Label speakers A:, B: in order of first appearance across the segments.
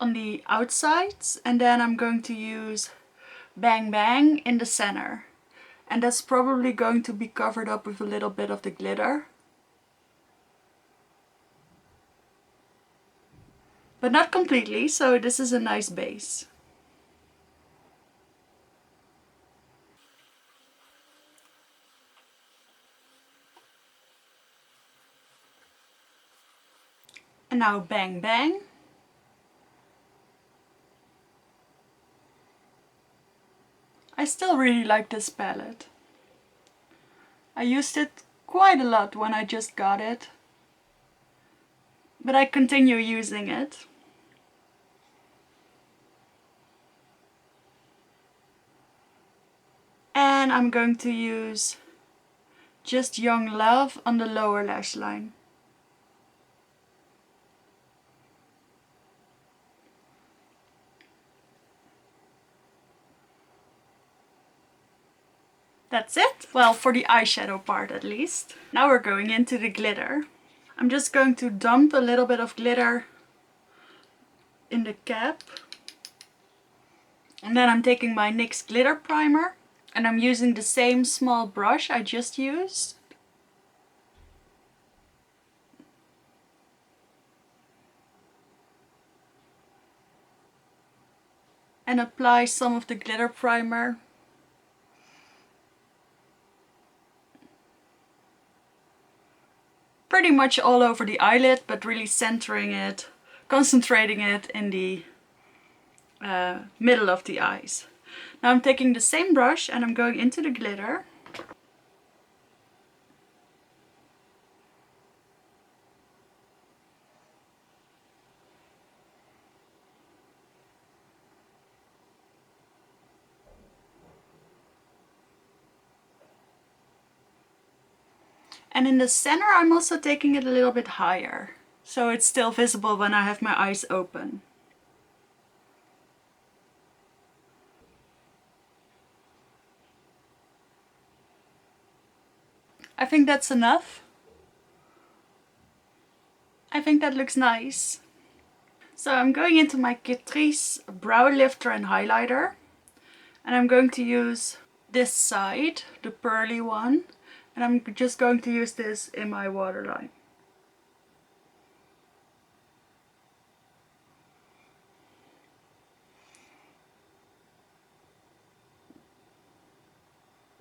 A: on the outsides, and then I'm going to use Bang Bang in the center. And that's probably going to be covered up with a little bit of the glitter. But not completely, so this is a nice base. And now Bang Bang. I still really like this palette. I used it quite a lot when I just got it, but I continue using it. And I'm going to use Just Young Love on the lower lash line. That's it. Well, for the eyeshadow part at least. Now we're going into the glitter. I'm just going to dump a little bit of glitter in the cap. And then I'm taking my NYX glitter primer and I'm using the same small brush I just used. And apply some of the glitter primer pretty much all over the eyelid, but really centering it, concentrating it in the middle of the eyes. Now I'm taking the same brush and I'm going into the glitter. And in the center I'm also taking it a little bit higher, so it's still visible when I have my eyes open. I think that's enough. I think that looks nice. So I'm going into my Catrice brow lifter and highlighter, and I'm going to use this side, the pearly one, and I'm just going to use this in my waterline.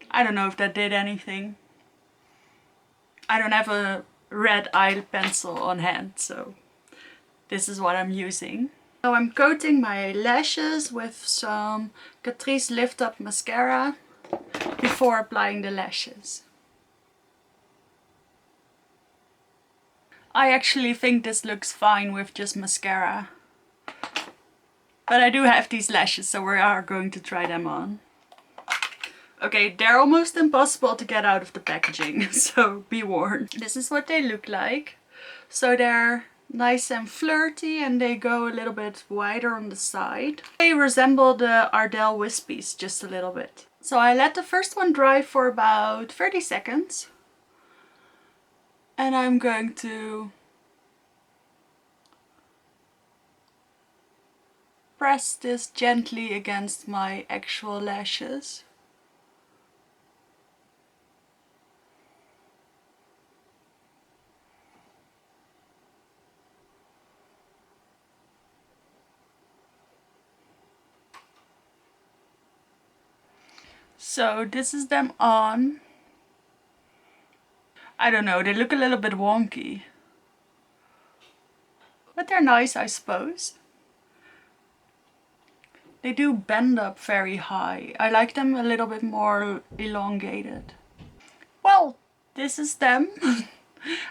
A: I don't know if that did anything. I don't have a red eye pencil on hand, so this is what I'm using. Now I'm coating my lashes with some Catrice Lift Up mascara before applying the lashes. I actually think this looks fine with just mascara. But I do have these lashes, so we are going to try them on. Okay, they're almost impossible to get out of the packaging, so be warned. This is what they look like. So they're nice and flirty and they go a little bit wider on the side. They resemble the Ardell Wispies just a little bit. So I let the first one dry for about 30 seconds. And I'm going to press this gently against my actual lashes. So this is them on. I don't know, they look a little bit wonky. But they're nice, I suppose. They do bend up very high. I like them a little bit more elongated. Well, this is them.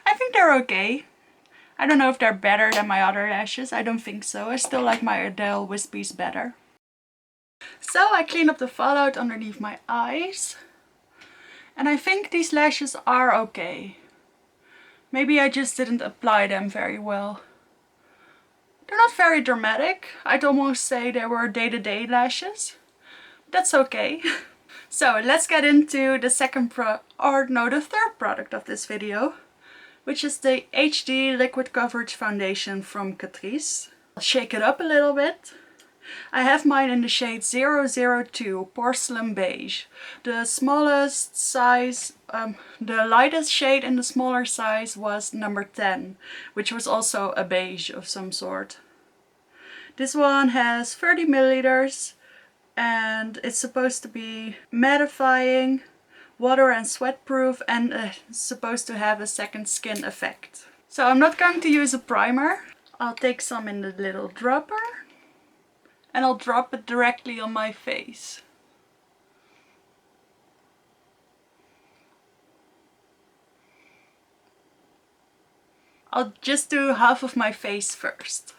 A: I think they're okay. I don't know if they're better than my other lashes. I don't think so. I still like my Ardell Wispies better. So I clean up the fallout underneath my eyes. And I think these lashes are okay. Maybe I just didn't apply them very well. They're not very dramatic. I'd almost say they were day-to-day lashes. That's okay. So let's get into the the third product of this video, which is the HD Liquid Coverage Foundation from Catrice. I'll shake it up a little bit. I have mine in the shade 002 Porcelain Beige. The smallest size, the lightest shade in the smaller size was number 10, which was also a beige of some sort. This one has 30 milliliters and it's supposed to be mattifying, water and sweat proof, and supposed to have a second skin effect. So I'm not going to use a primer. I'll take some in the little dropper and I'll drop it directly on my face. I'll just do half of my face first.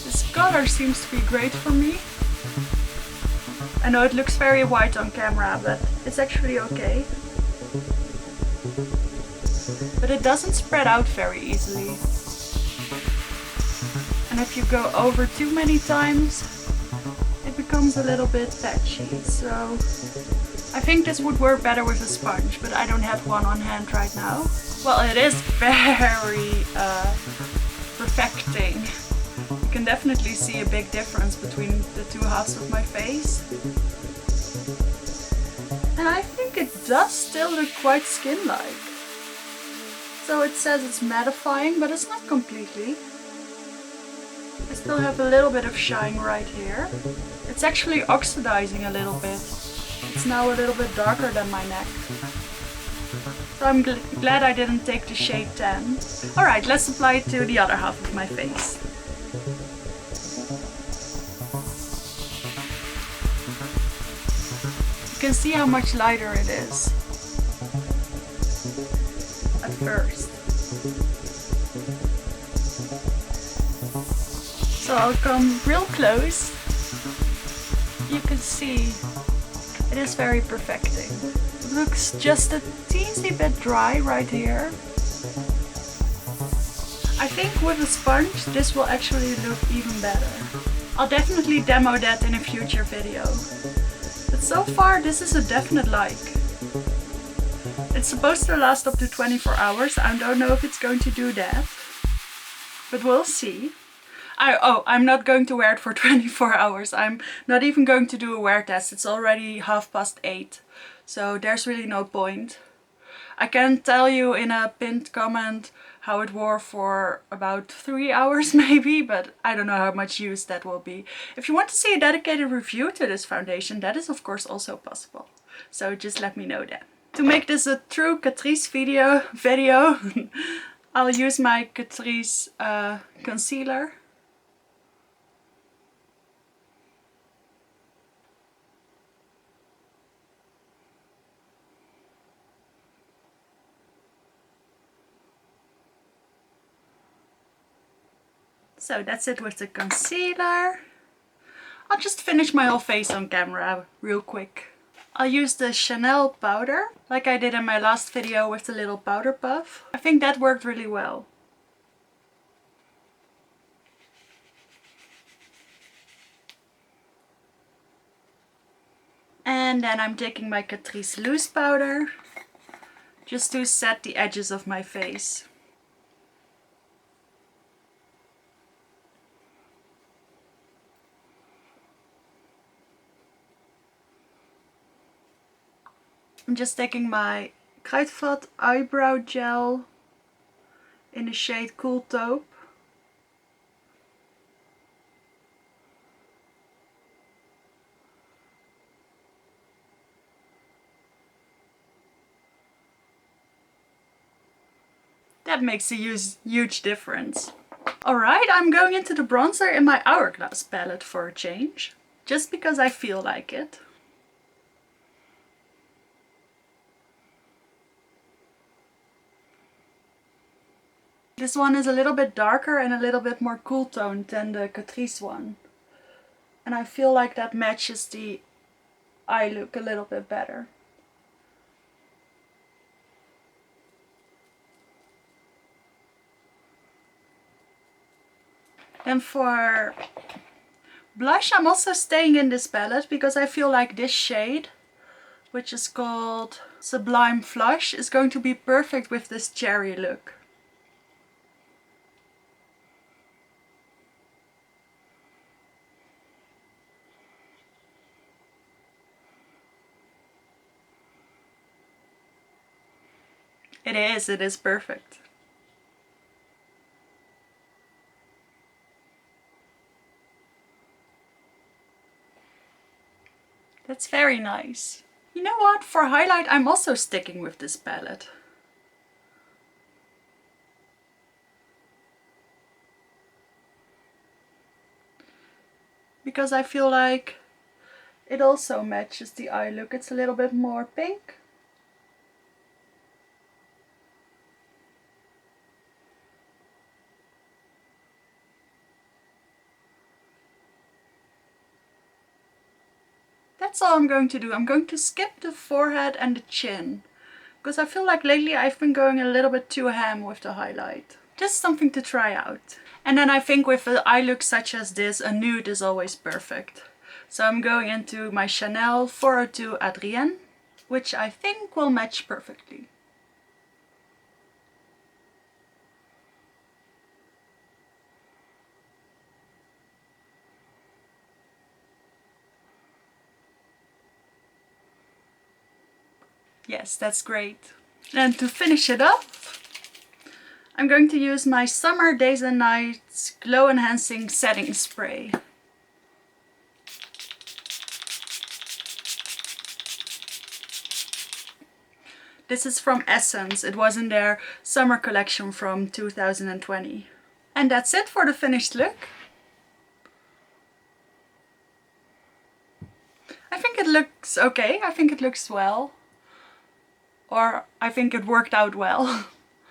A: This color seems to be great for me. I know it looks very white on camera, but it's actually okay. But it doesn't spread out very easily. And if you go over too many times, it becomes a little bit patchy. So I think this would work better with a sponge, but I don't have one on hand right now. Well, it is very perfecting. You can definitely see a big difference between the two halves of my face. And I think it does still look quite skin-like. So it says it's mattifying, but it's not completely. I still have a little bit of shine right here. It's actually oxidizing a little bit. It's now a little bit darker than my neck. So I'm glad I didn't take the shade 10. Alright, let's apply it to the other half of my face. You can see how much lighter it is at first. So I'll come real close. You can see it is very perfecting. It looks just a teensy bit dry right here. I think with a sponge this will actually look even better. I'll definitely demo that in a future video. But so far this is a definite like. It's supposed to last up to 24 hours. I don't know if it's going to do that, but we'll see. I'm not going to wear it for 24 hours. I'm not even going to do a wear test. It's already 8:30, so there's really no point. I can tell you in a pinned comment how it wore for about 3 hours maybe, but I don't know how much use that will be. If you want to see a dedicated review to this foundation, that is of course also possible. So just let me know that. To make this a true Catrice video, I'll use my Catrice concealer. So that's it with the concealer. I'll just finish my whole face on camera real quick. I'll use the Chanel powder, like I did in my last video with the little powder puff. I think that worked really well. And then I'm taking my Catrice loose powder, just to set the edges of my face. I'm just taking my Kruidvat eyebrow gel in the shade Cool Taupe. That makes a huge difference. Alright, I'm going into the bronzer in my Hourglass palette for a change. Just because I feel like it. This one is a little bit darker and a little bit more cool toned than the Catrice one. And I feel like that matches the eye look a little bit better. Then for blush, I'm also staying in this palette because I feel like this shade, which is called Sublime Flush, is going to be perfect with this cherry look. It is perfect. That's very nice. You know what? For highlight, I'm also sticking with this palette. Because I feel like it also matches the eye look. It's a little bit more pink. That's all I'm going to do. I'm going to skip the forehead and the chin, because I feel like lately I've been going a little bit too ham with the highlight. Just something to try out. And then I think with an eye look such as this, a nude is always perfect. So I'm going into my Chanel 402 Adrienne, which I think will match perfectly. Yes, that's great. And to finish it up, I'm going to use my Summer Days and Nights Glow Enhancing Setting Spray. This is from Essence. It was in their summer collection from 2020. And that's it for the finished look. I think it looks okay. I think it looks well. Or I think it worked out well.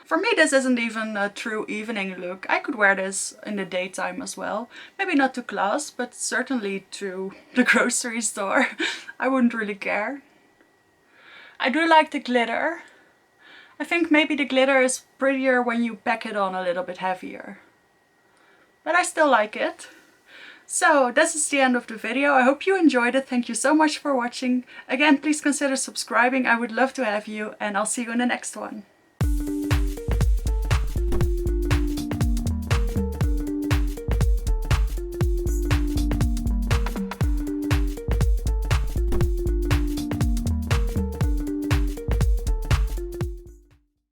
A: For me, this isn't even a true evening look. I could wear this in the daytime as well. Maybe not to class, but certainly to the grocery store. I wouldn't really care. I do like the glitter. I think maybe the glitter is prettier when you pack it on a little bit heavier. But I still like it. So this is the end of the video. I hope you enjoyed it. Thank you so much for watching. Again, please consider subscribing. I would love to have you, and I'll see you in the next one.